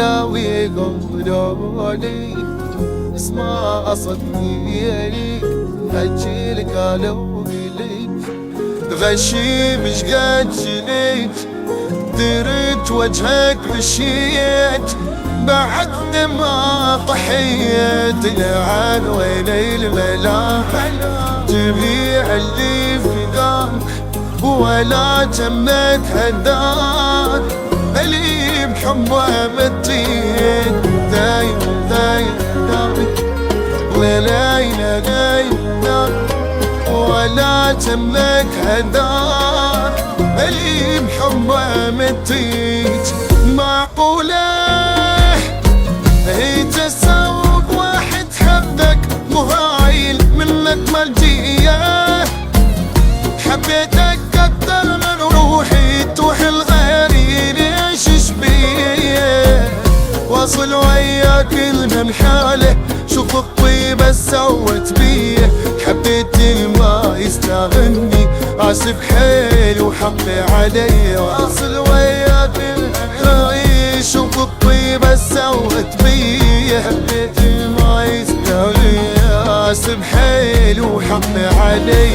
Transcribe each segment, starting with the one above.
ولا ويقولوا لي اسمع صدقيني أجيلك قالوا لي غشي مش قد جنيت درت وجهك مشيت بعد ما طحيت لعن وين الملا تبيع اللي فداك ولا تمك هداك اللي بحبه متيت دايم دايم دايم ولينا دايم ولا تمك هداك اللي بحبه متيت معقولة هي تسوق واحد حبك مهايل منك ملجية حبيتك أكتر من روحي تروح الغيري ليش شبيه واصل وياك من حاله شوف الطيبة سوت بيه حبيتي ما يستاهلني عاسف حيلي وحقي علي واصل وياك من شوف الطيبة سوت بيه حبيتي ما يستاهلني عاسف حيلي وحقي علي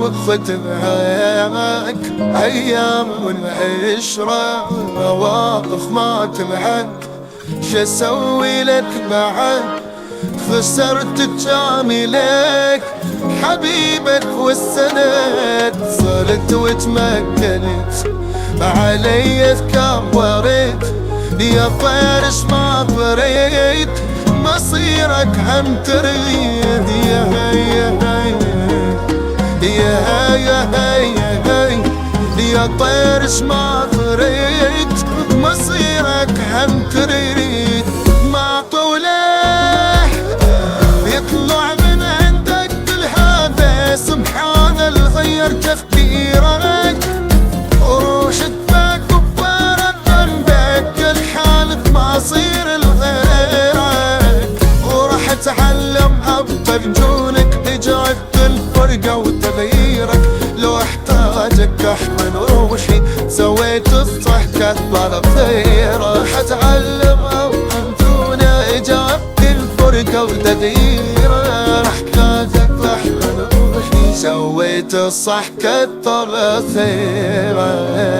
وقفت معاك أيام والعشرة مواقف ما تمحك شسوي لك بعد خسرت جاملك حبيبك والسند صرت وتمكنت علي تكبرت يا طيرش ما طريت مصيرك هم تريد يا يا طيرش ما طريت مصيرك هم تريد معقوله يطلع من عندك كل هذا سبحان الغير تفكيرك وروش تباك وبارد ذنبك كل حالة مصير الغيرك وراح اتعلمها بترجونك اجابت الفرقة وتغييرك لو احتاجك احمل روحي سويت الصح كثر خيرك راح اتعلمها وانتونا اجابت الفرقة وتغييرك احتاجك احمل روحي سويت الصح كثر خيرك